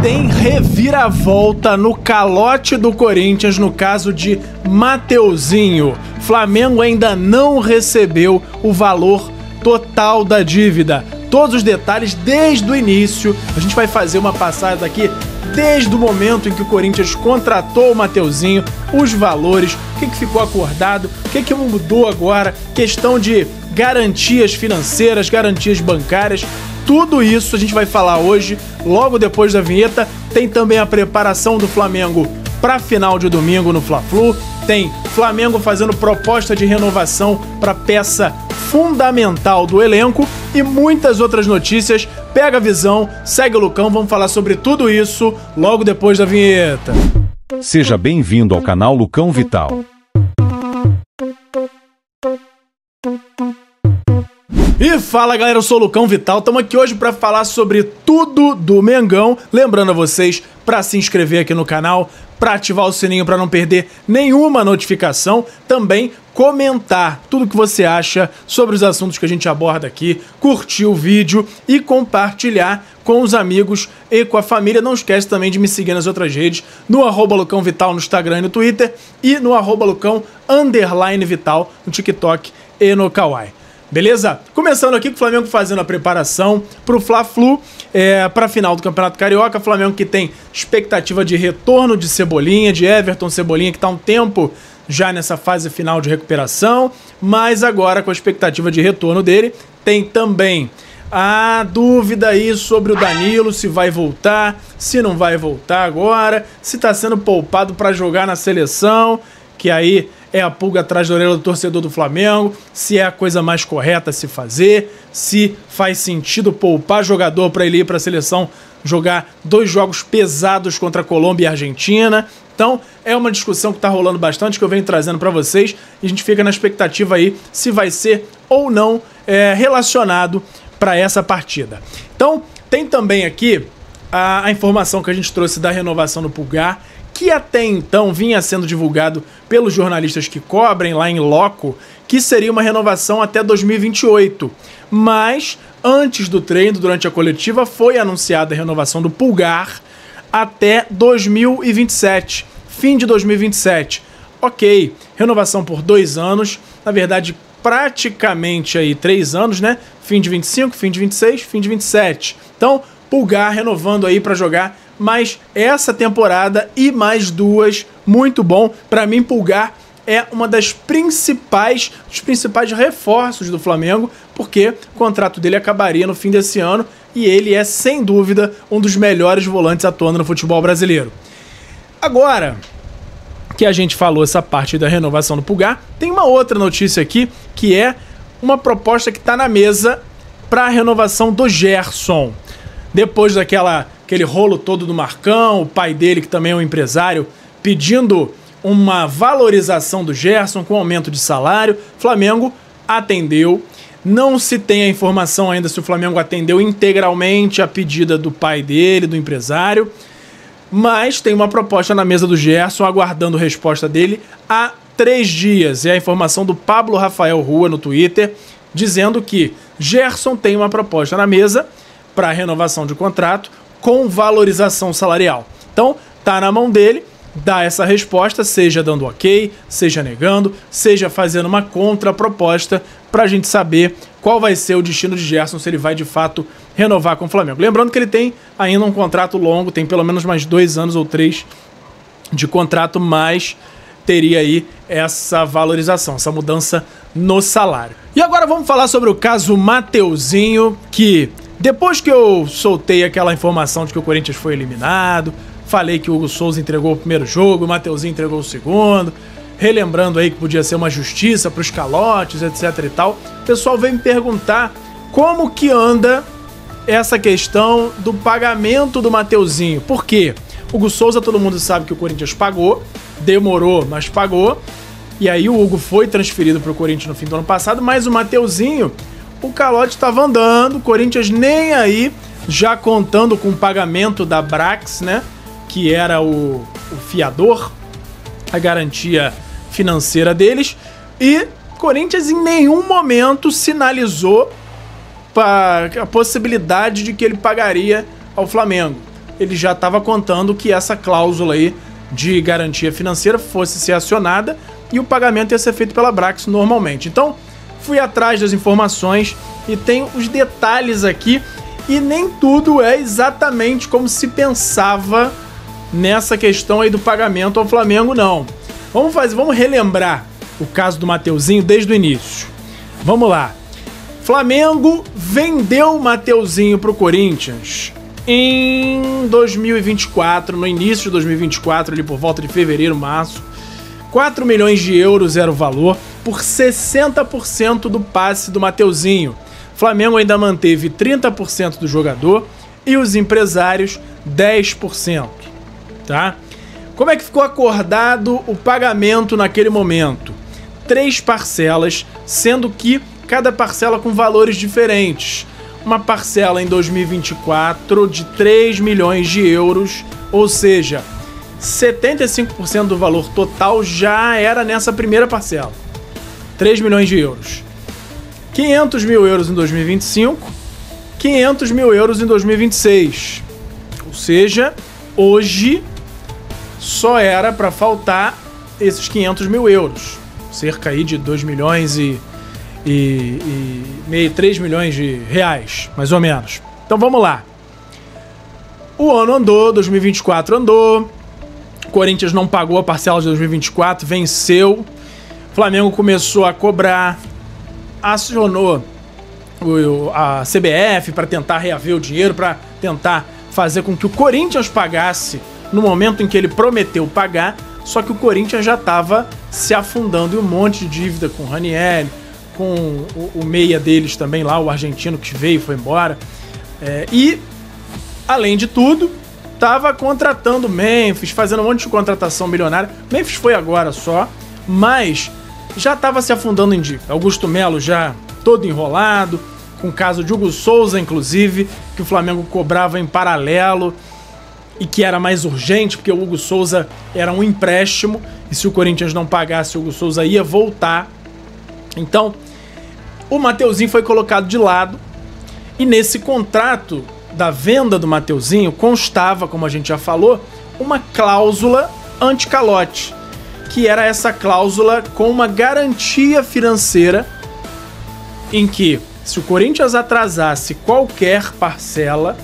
tem reviravolta no calote do Corinthians no caso de Mateuzinho. Flamengo ainda não recebeu o valor total da dívida. Todos os detalhes desde o início. A gente vai fazer uma passada aqui desde o momento em que o Corinthians contratou o Mateuzinho, os valores, o que ficou acordado, o que mudou agora, questão de garantias financeiras, garantias bancárias. Tudo isso a gente vai falar hoje, logo depois da vinheta. Tem também a preparação do Flamengo para a final de domingo no Fla-Flu. Tem Flamengo fazendo proposta de renovação para peça fundamental do elenco e muitas outras notícias. Pega a visão, segue o Lucão, vamos falar sobre tudo isso logo depois da vinheta. Seja bem-vindo ao canal Lucão Vital. E fala galera, eu sou o Lucão Vital, estamos aqui hoje para falar sobre tudo do Mengão. Lembrando a vocês para se inscrever aqui no canal, para ativar o sininho para não perder nenhuma notificação, também comentar tudo que você acha sobre os assuntos que a gente aborda aqui, curtir o vídeo e compartilhar com os amigos e com a família. Não esquece também de me seguir nas outras redes, no @LucãoVital no Instagram e no Twitter e no @Lucão_Vital no TikTok e no Kawaii. Beleza? Começando aqui com o Flamengo fazendo a preparação para o Fla-Flu, para a final do Campeonato Carioca. Flamengo que tem expectativa de retorno de Cebolinha, de Everton Cebolinha, que está há um tempo já nessa fase final de recuperação, mas agora com a expectativa de retorno dele. Tem também a dúvida aí sobre o Danilo, se vai voltar, se não vai voltar agora, se está sendo poupado para jogar na seleção, que aí é a pulga atrás da orelha do torcedor do Flamengo, se é a coisa mais correta a se fazer, se faz sentido poupar jogador para ele ir para a seleção jogar 2 jogos pesados contra a Colômbia e a Argentina. Então é uma discussão que está rolando bastante, que eu venho trazendo para vocês, e a gente fica na expectativa aí se vai ser ou não relacionado para essa partida. Então tem também aqui a informação que a gente trouxe da renovação do Pulgar, que até então vinha sendo divulgado pelos jornalistas que cobrem lá em loco, que seria uma renovação até 2028. Mas, antes do treino, durante a coletiva, foi anunciada a renovação do Pulgar até 2027, fim de 2027. Ok, renovação por 2 anos, na verdade, praticamente aí 3 anos, né? Fim de 25, fim de 26, fim de 27. Então, Pulgar renovando aí para jogar mais essa temporada e mais 2, muito bom. Para mim, Pulgar é uma dos principais reforços do Flamengo, porque o contrato dele acabaria no fim desse ano e ele é, sem dúvida, um dos melhores volantes atuando no futebol brasileiro. Agora que a gente falou essa parte da renovação do Pulgar, tem uma outra notícia aqui, que é uma proposta que está na mesa para a renovação do Gerson. Depois daquele rolo todo do Marcão, o pai dele, que também é um empresário, pedindo uma valorização do Gerson com aumento de salário, Flamengo atendeu. Não se tem a informação ainda se o Flamengo atendeu integralmente a pedida do pai dele, do empresário, mas tem uma proposta na mesa do Gerson, aguardando resposta dele há 3 dias. É a informação do Pablo Rafael Rua no Twitter, dizendo que Gerson tem uma proposta na mesa para renovação de contrato com valorização salarial. Então, tá na mão dele dar essa resposta, seja dando ok, seja negando, seja fazendo uma contraproposta para a gente saber qual vai ser o destino de Gerson, se ele vai de fato renovar com o Flamengo. Lembrando que ele tem ainda um contrato longo, tem pelo menos mais 2 anos ou 3 de contrato, mas teria aí essa valorização, essa mudança no salário. E agora vamos falar sobre o caso Mateuzinho, que depois que eu soltei aquela informação de que o Corinthians foi eliminado, falei que o Hugo Souza entregou o primeiro jogo, o Mateuzinho entregou o segundo, relembrando aí que podia ser uma justiça para os calotes, etc e tal, o pessoal veio me perguntar como que anda essa questão do pagamento do Mateuzinho. Por quê? O Hugo Souza, todo mundo sabe que o Corinthians pagou, demorou, mas pagou, e aí o Hugo foi transferido para o Corinthians no fim do ano passado, mas o Mateuzinho, o calote estava andando, o Corinthians nem aí, já contando com o pagamento da Brax, né, que era o fiador, a garantia financeira deles, e o Corinthians em nenhum momento sinalizou a possibilidade de que ele pagaria ao Flamengo. ele já estava contando que essa cláusula aí de garantia financeira fosse ser acionada e o pagamento ia ser feito pela Abrax normalmente. Então, fui atrás das informações e tem os detalhes aqui e nem tudo é exatamente como se pensava nessa questão aí do pagamento ao Flamengo, não. Vamos relembrar o caso do Mateuzinho desde o início. Vamos lá. Flamengo vendeu o Mateuzinho para o Corinthians em 2024, no início de 2024, ali por volta de fevereiro, março. 4 milhões de euros era o valor, por 60% do passe do Mateuzinho. Flamengo ainda manteve 30% do jogador e os empresários 10%. Tá? Como é que ficou acordado o pagamento naquele momento? 3 parcelas, sendo que cada parcela com valores diferentes. Uma parcela em 2024 de 3 milhões de euros, ou seja, 75% do valor total já era nessa primeira parcela. 3 milhões de euros. 500 mil euros em 2025, 500 mil euros em 2026. Ou seja, hoje só era para faltar esses 500 mil euros. Cerca aí de 2 milhões e 3 milhões de reais, mais ou menos. Então vamos lá. O ano andou, 2024 andou, o Corinthians não pagou a parcela de 2024, venceu, o Flamengo começou a cobrar, acionou a CBF para tentar reaver o dinheiro, para tentar fazer com que o Corinthians pagasse no momento em que ele prometeu pagar, só que o Corinthians já estava se afundando em um monte de dívida com o Ranieri, com o meia deles também lá, o argentino que veio e foi embora. E, além de tudo, estava contratando o Memphis, fazendo um monte de contratação milionária. Memphis foi agora só, mas já estava se afundando em dívida. Augusto Melo já todo enrolado, com o caso de Hugo Souza, inclusive, que o Flamengo cobrava em paralelo e que era mais urgente, porque o Hugo Souza era um empréstimo, e se o Corinthians não pagasse, o Hugo Souza ia voltar. Então, o Mateuzinho foi colocado de lado, e nesse contrato da venda do Mateuzinho constava, como a gente já falou, uma cláusula anti-calote, que era essa cláusula com uma garantia financeira em que, se o Corinthians atrasasse qualquer parcela,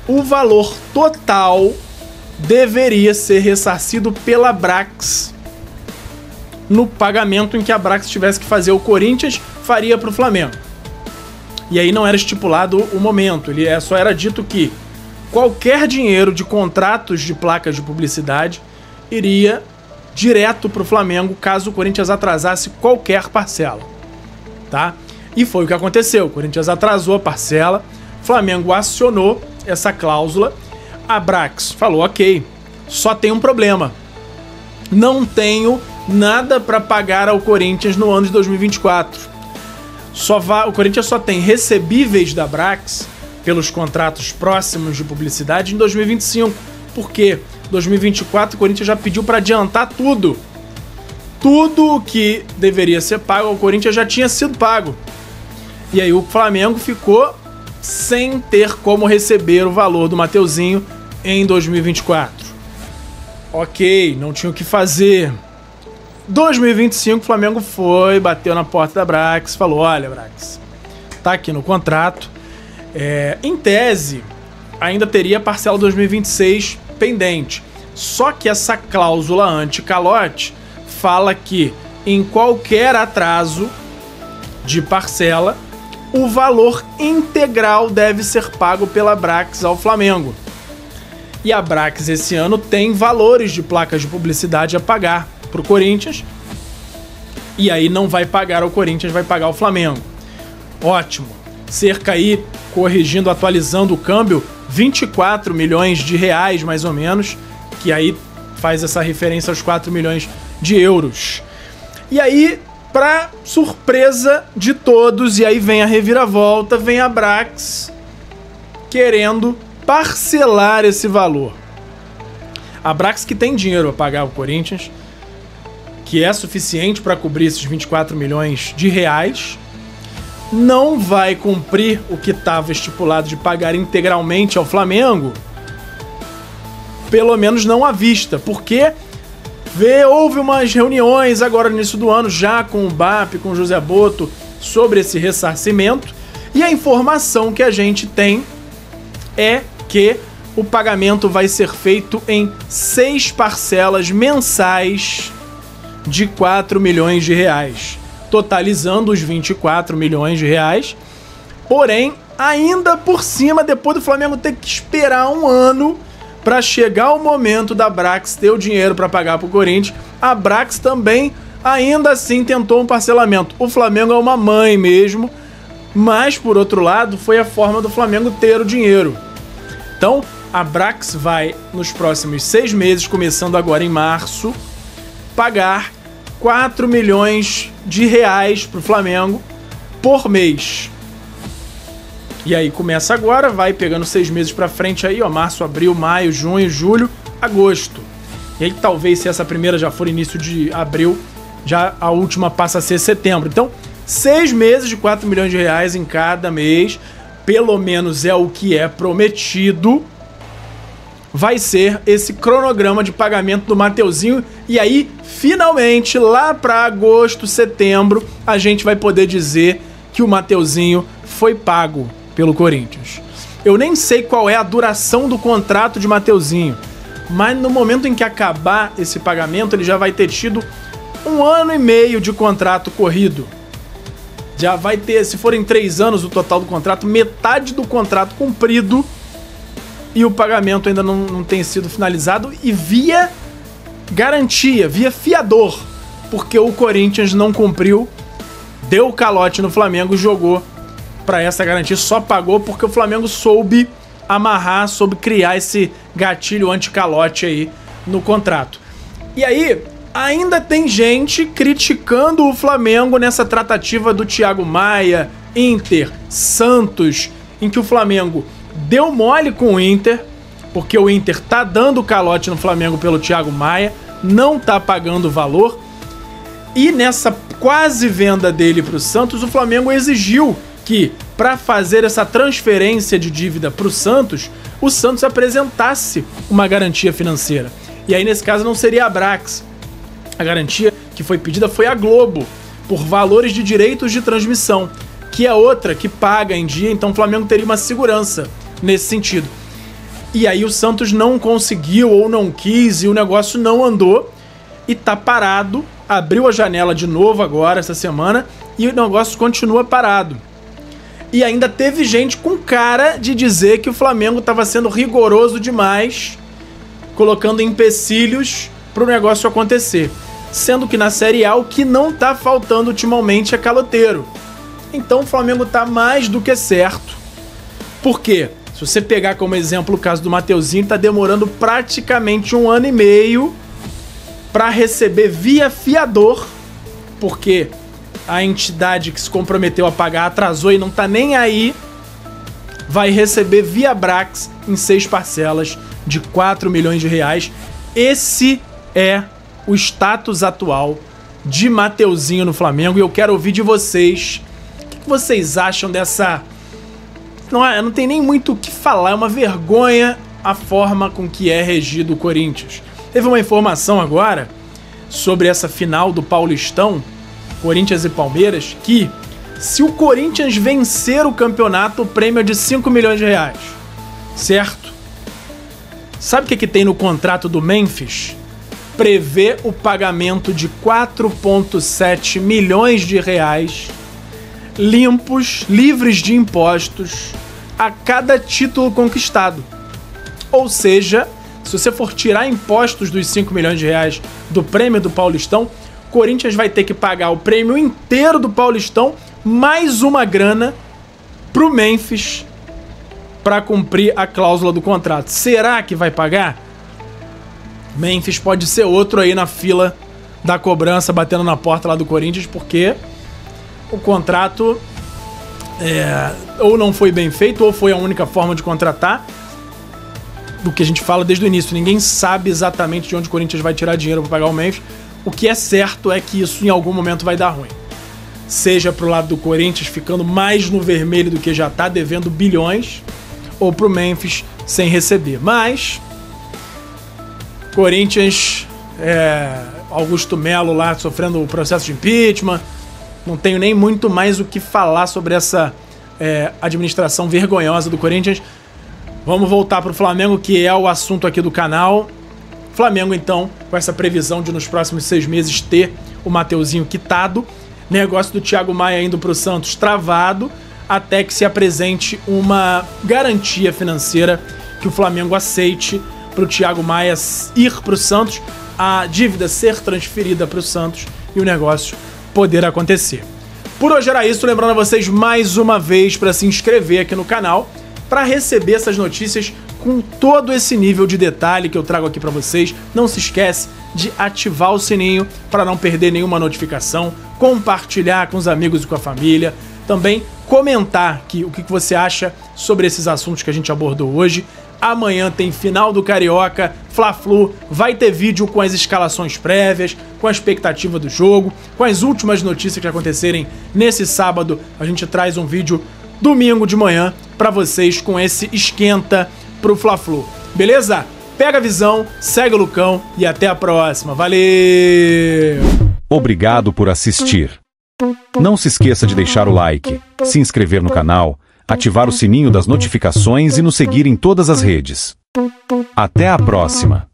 o valor total deveria ser ressarcido pela Abrax no pagamento em que a Abrax tivesse que fazer. O Corinthians faria para o Flamengo. E aí não era estipulado o momento, só era dito que qualquer dinheiro de contratos de placas de publicidade iria direto para o Flamengo caso o Corinthians atrasasse qualquer parcela. Tá? E foi o que aconteceu. O Corinthians atrasou a parcela, o Flamengo acionou essa cláusula, a Abrax falou: ok, só tem um problema. Não tenho nada para pagar ao Corinthians no ano de 2024. O Corinthians só tem recebíveis da Abrax pelos contratos próximos de publicidade em 2025. Por quê? 2024 o Corinthians já pediu para adiantar tudo. Tudo o que deveria ser pago ao Corinthians já tinha sido pago. E aí o Flamengo ficou sem ter como receber o valor do Mateuzinho em 2024. Ok, não tinha o que fazer. 2025 o Flamengo foi, bateu na porta da Abrax, falou: olha, Abrax, tá aqui no contrato. Em tese, ainda teria a parcela 2026 pendente. Só que essa cláusula anti-calote fala que em qualquer atraso de parcela, o valor integral deve ser pago pela Abrax ao Flamengo. E a Abrax esse ano tem valores de placas de publicidade a pagar para o Corinthians. E aí não vai pagar ao Corinthians, vai pagar ao Flamengo. Ótimo. Cerca aí, corrigindo, atualizando o câmbio, 24 milhões de reais mais ou menos, que aí faz essa referência aos 4 milhões de euros. E aí, para surpresa de todos, e aí vem a reviravolta, vem a Abrax querendo parcelar esse valor. A Abrax, que tem dinheiro a pagar ao Corinthians, que é suficiente para cobrir esses 24 milhões de reais, não vai cumprir o que estava estipulado de pagar integralmente ao Flamengo, pelo menos não à vista, porque houve umas reuniões agora no início do ano, já com o BAP, com o José Boto, sobre esse ressarcimento, e a informação que a gente tem é que o pagamento vai ser feito em 6 parcelas mensais de 4 milhões de reais, totalizando os 24 milhões de reais. Porém, ainda por cima, depois do Flamengo ter que esperar um ano para chegar o momento da Brax ter o dinheiro para pagar para o Corinthians, a Brax também, ainda assim, tentou um parcelamento. O Flamengo é uma mãe mesmo, mas, por outro lado, foi a forma do Flamengo ter o dinheiro. Então, a Brax vai, nos próximos 6 meses, começando agora em março, pagar 4 milhões de reais para o Flamengo por mês. E aí começa agora, vai pegando 6 meses para frente aí, ó, março, abril, maio, junho, julho, agosto. E aí talvez, se essa primeira já for início de abril, já a última passa a ser setembro. Então, 6 meses de 4 milhões de reais em cada mês, pelo menos é o que é prometido, vai ser esse cronograma de pagamento do Mateuzinho. E aí, finalmente, lá para agosto, setembro, a gente vai poder dizer que o Mateuzinho foi pago pelo Corinthians. Eu nem sei qual é a duração do contrato de Mateuzinho, mas no momento em que acabar esse pagamento, ele já vai ter tido 1 ano e meio de contrato corrido. Já vai ter, se forem 3 anos o total do contrato, metade do contrato cumprido, e o pagamento ainda não tem sido finalizado, e via garantia, via fiador, porque o Corinthians não cumpriu, deu calote no Flamengo e jogou para essa garantia, só pagou porque o Flamengo soube amarrar, soube criar esse gatilho anti-calote aí no contrato. E aí, ainda tem gente criticando o Flamengo nessa tratativa do Thiago Maia, Inter, Santos, em que o Flamengo deu mole com o Inter, porque o Inter tá dando calote no Flamengo pelo Thiago Maia, não tá pagando o valor, e nessa quase venda dele pro Santos, o Flamengo exigiu que, para fazer essa transferência de dívida pro Santos, o Santos apresentasse uma garantia financeira. E aí, nesse caso, não seria a Brax. A garantia que foi pedida foi a Globo, por valores de direitos de transmissão, que é outra que paga em dia, então o Flamengo teria uma segurança nesse sentido. E aí o Santos não conseguiu ou não quis e o negócio não andou e tá parado. Abriu a janela de novo agora, essa semana, e o negócio continua parado. E ainda teve gente com cara de dizer que o Flamengo estava sendo rigoroso demais, colocando empecilhos para o negócio acontecer. Sendo que na Série A o que não tá faltando ultimamente é caloteiro. Então o Flamengo tá mais do que certo. Por quê? Se você pegar como exemplo o caso do Mateuzinho, tá demorando praticamente 1 ano e meio para receber via fiador, porque a entidade que se comprometeu a pagar atrasou e não tá nem aí, vai receber via Brax em 6 parcelas de 4 milhões de reais. Esse é o status atual de Mateuzinho no Flamengo, e eu quero ouvir de vocês. O que vocês acham dessa... Não tem nem muito o que falar, é uma vergonha a forma com que é regido o Corinthians. Teve uma informação agora sobre essa final do Paulistão, Corinthians e Palmeiras, que se o Corinthians vencer o campeonato, o prêmio é de 5 milhões de reais. Certo? Sabe o que tem no contrato do Memphis? Prevê o pagamento de 4,7 milhões de reais limpos, livres de impostos, a cada título conquistado. Ou seja, se você for tirar impostos dos 5 milhões de reais do prêmio do Paulistão, o Corinthians vai ter que pagar o prêmio inteiro do Paulistão, mais uma grana pro Memphis para cumprir a cláusula do contrato. Será que vai pagar? Memphis pode ser outro aí na fila da cobrança, batendo na porta lá do Corinthians, porque o contrato ou não foi bem feito, ou foi a única forma de contratar. Do que a gente fala desde o início, ninguém sabe exatamente de onde o Corinthians vai tirar dinheiro para pagar o Memphis. O que é certo é que isso em algum momento vai dar ruim. seja pro lado do Corinthians ficando mais no vermelho do que já tá, devendo bilhões, ou pro Memphis sem receber. Mas Corinthians, Augusto Melo lá sofrendo o processo de impeachment, não tenho nem muito mais o que falar sobre essa administração vergonhosa do Corinthians. Vamos voltar pro Flamengo, que é o assunto aqui do canal. Flamengo, então, com essa previsão de nos próximos 6 meses ter o Mateuzinho quitado. Negócio do Thiago Maia indo pro Santos travado, até que se apresente uma garantia financeira que o Flamengo aceite pro Thiago Maia ir pro Santos, a dívida ser transferida pro Santos e o negócio poder acontecer. Por hoje era isso, lembrando a vocês mais uma vez para se inscrever aqui no canal, para receber essas notícias com todo esse nível de detalhe que eu trago aqui para vocês. Não se esquece de ativar o sininho para não perder nenhuma notificação, compartilhar com os amigos e com a família, também comentar aqui o que você acha sobre esses assuntos que a gente abordou hoje. Amanhã tem final do Carioca, Fla-Flu, vai ter vídeo com as escalações prévias, com a expectativa do jogo, com as últimas notícias que acontecerem nesse sábado. A gente traz um vídeo domingo de manhã para vocês com esse esquenta pro Fla-Flu. Beleza? Pega a visão, segue o Lucão e até a próxima. Valeu! Obrigado por assistir. Não se esqueça de deixar o like, se inscrever no canal, ativar o sininho das notificações e nos seguir em todas as redes. Até a próxima!